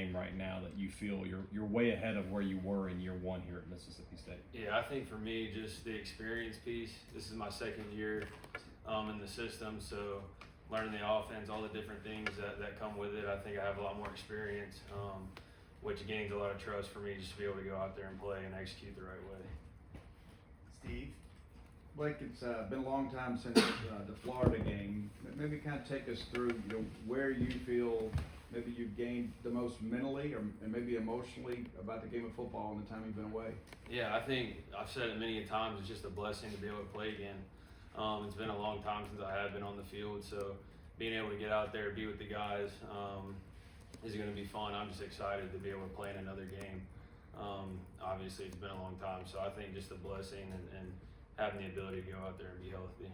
game right now that you feel you're way ahead of where you were in year one here at Mississippi State? Yeah, I think for me, just the experience piece. This is my second year in the system, so learning the offense, all the different things that come with it. I think I have a lot more experience, which gains a lot of trust for me just to be able to go out there and play and execute the right way. Steve? Blake, it's been a long time since the Florida game. Maybe kind of take us through, where you feel maybe you've gained the most mentally and maybe emotionally about the game of football and the time you've been away. Yeah, I think I've said it many times. It's just a blessing to be able to play again. It's been a long time since I have been on the field, so being able to get out there, be with the guys, is going to be fun. I'm just excited to be able to play in another game. Obviously, it's been a long time, so I think just a blessing and having the ability to go out there and be healthy.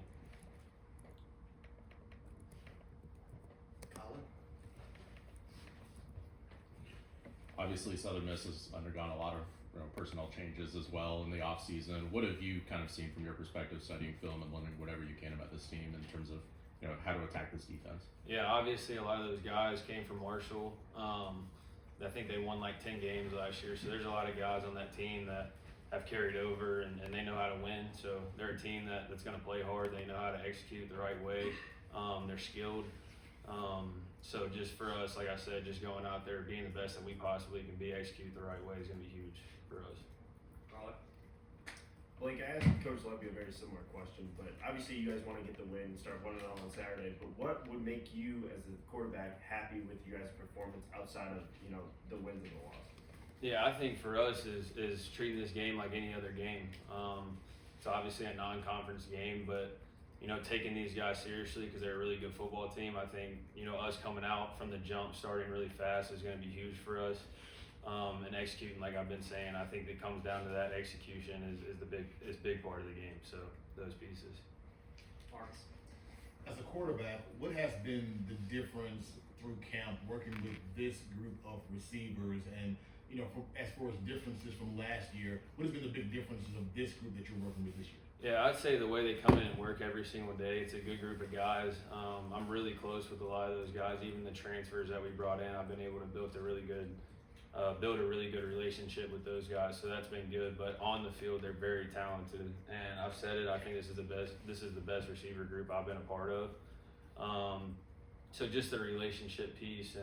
Colin? Obviously, Southern Miss has undergone a lot of personnel changes as well in the offseason. What have you kind of seen from your perspective, studying film and learning whatever you can about this team in terms of how to attack this defense? Yeah, obviously a lot of those guys came from Marshall. I think they won like 10 games last year, so there's a lot of guys on that team that have carried over and they know how to win. So they're a team that's going to play hard. They know how to execute the right way. They're skilled. So just for us, like I said, just going out there, being the best that we possibly can be, execute the right way is going to be huge for us. Blake, I asked Coach Levy a very similar question, but obviously you guys want to get the win and start 1-0 on Saturday, but what would make you as a quarterback happy with you guys' performance outside of, the wins and the losses? Yeah, I think for us is treating this game like any other game. It's obviously a non-conference game, but taking these guys seriously because they're a really good football team. I think us coming out from the jump, starting really fast is going to be huge for us. And executing, like I've been saying, I think it comes down to that execution is the big part of the game. So those pieces. Marks? As a quarterback, what has been the difference through camp working with this group of receivers, and as far as differences from last year, what has been the big differences of this group that you're working with this year? Yeah, I'd say the way they come in and work every single day, it's a good group of guys. I'm really close with a lot of those guys, even the transfers that we brought in. I've been able to build a really good relationship with those guys, so that's been good. But on the field, they're very talented, and I've said it. I think this is the best receiver group I've been a part of. So just the relationship piece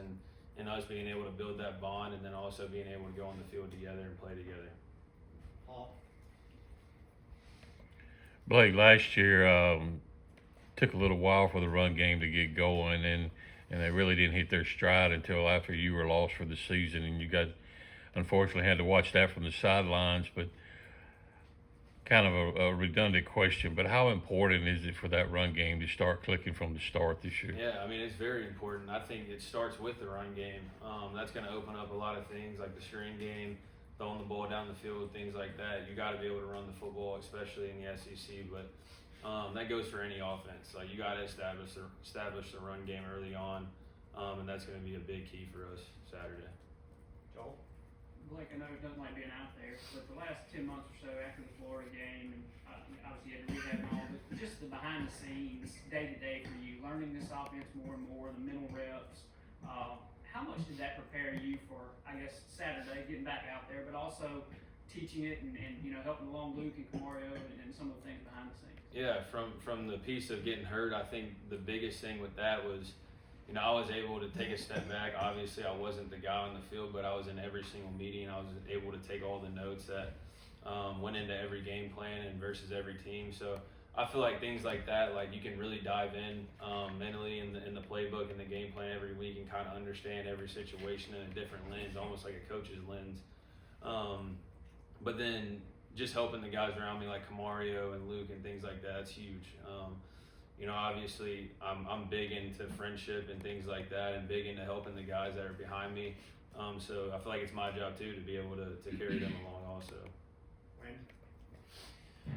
and us being able to build that bond, and then also being able to go on the field together and play together. Paul? Blake, last year took a little while for the run game to get going, and they really didn't hit their stride until after you were lost for the season, and you guys unfortunately had to watch that from the sidelines. But kind of a redundant question, but how important is it for that run game to start clicking from the start this year? Yeah, I mean, it's very important. I think it starts with the run game. That's going to open up a lot of things like the screen game, throwing the ball down the field, things like that. You got to be able to run the football, especially in the SEC. But that goes for any offense. Like you got to establish the run game early on, and that's going to be a big key for us Saturday. Joel? Blake, I know it doesn't like being out there, but the last 10 months or so after the Florida game, and obviously you had to rehab and all, but just the behind the scenes, day to day for you, learning this offense more and more, the mental reps. How much did that prepare you for, I guess, Saturday, getting back out there, but also teaching it and helping along Luke and Camario and some of the things behind the scenes? Yeah, from the piece of getting hurt, I think the biggest thing with that was, I was able to take a step back. Obviously, I wasn't the guy on the field, but I was in every single meeting. I was able to take all the notes that went into every game plan and versus every team. So I feel like things like that, like you can really dive in mentally in the playbook and the game plan every week and kind of understand every situation in a different lens, almost like a coach's lens. But then just helping the guys around me like Camario and Luke and things like that, it's huge. Obviously I'm big into friendship and things like that and big into helping the guys that are behind me. So I feel like it's my job too to be able to carry them along also. Randy?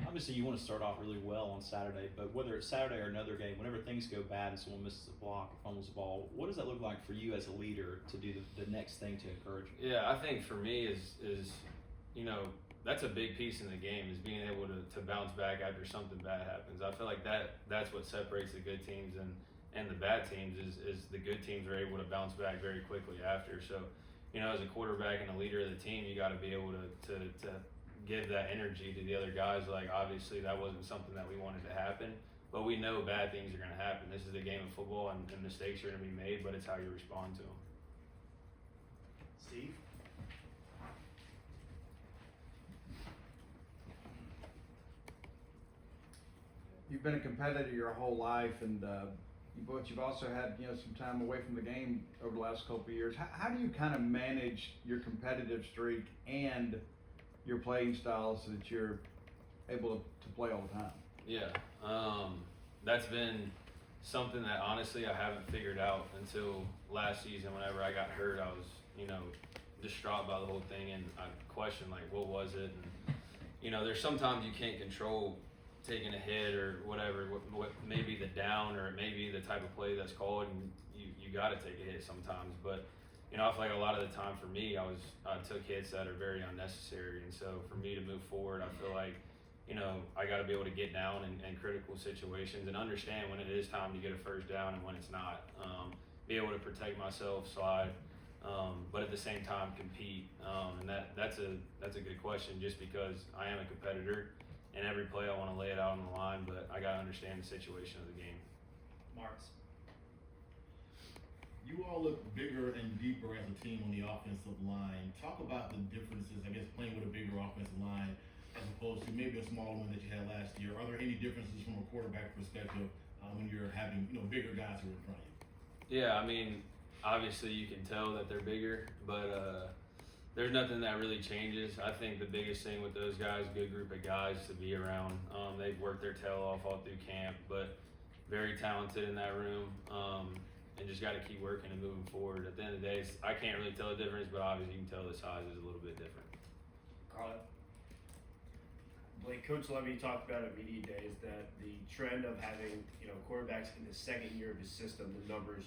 Obviously, you want to start off really well on Saturday, but whether it's Saturday or another game, whenever things go bad and someone misses a block or fumbles the ball, what does that look like for you as a leader to do the next thing to encourage you? Yeah, I think for me is that's a big piece in the game is being able to bounce back after something bad happens. I feel like that's what separates the good teams and the bad teams is the good teams are able to bounce back very quickly after. So, you know, as a quarterback and a leader of the team, you got to be able to give that energy to the other guys. Like, obviously that wasn't something that we wanted to happen, but we know bad things are going to happen. This is a game of football, and mistakes are going to be made, but it's how you respond to them. Steve? You've been a competitor your whole life, and but you've also had some time away from the game over the last couple of years. How do you kind of manage your competitive streak and your playing style so that you're able to play all the time? Yeah, that's been something that honestly I haven't figured out until last season. Whenever I got hurt, I was, distraught by the whole thing, and I questioned, like, what was it? And, there's sometimes you can't control taking a hit or whatever, what maybe the down or maybe the type of play that's called, and you got to take a hit sometimes. But I feel like a lot of the time for me, I took hits that are very unnecessary, and so for me to move forward, I feel like I got to be able to get down in critical situations and understand when it is time to get a first down and when it's not. Be able to protect myself, slide, but at the same time compete. And that's a good question, just because I am a competitor. And every play I want to lay it out on the line, but I got to understand the situation of the game. Marks. You all look bigger and deeper as a team on the offensive line. Talk about the differences, I guess, playing with a bigger offensive line as opposed to maybe a smaller one that you had last year. Are there any differences from a quarterback perspective when you're having bigger guys who are in front of you? Yeah, I mean, obviously you can tell that they're bigger, but there's nothing that really changes. I think the biggest thing with those guys, good group of guys to be around. They've worked their tail off all through camp, but very talented in that room, and just got to keep working and moving forward. At the end of the day, I can't really tell the difference, but obviously you can tell the size is a little bit different. Carlo. Blake, Coach Levy talked about at media days that the trend of having quarterbacks in the second year of his system, the numbers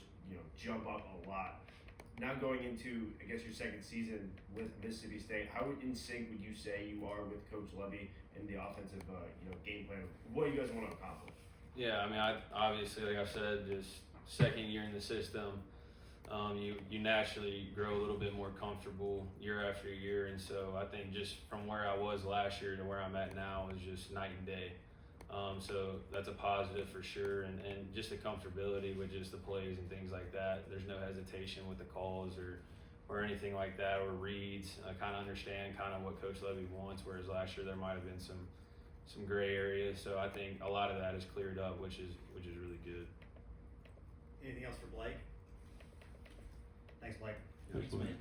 jump up a lot. Now going into, I guess, your second season with Mississippi State, how in sync would you say you are with Coach Levy and the offensive, game plan? What do you guys want to accomplish? Yeah, I mean, obviously, like I said, just second year in the system, you naturally grow a little bit more comfortable year after year, and so I think just from where I was last year to where I'm at now is just night and day. So that's a positive for sure, and just the comfortability with just the plays and things like that. There's no hesitation with the calls or anything like that, or reads. I kind of understand kind of what Coach Levy wants, whereas last year there might have been some gray areas. So I think a lot of that is cleared up, which is really good. Anything else for Blake? Thanks, Blake. Thanks, Blake.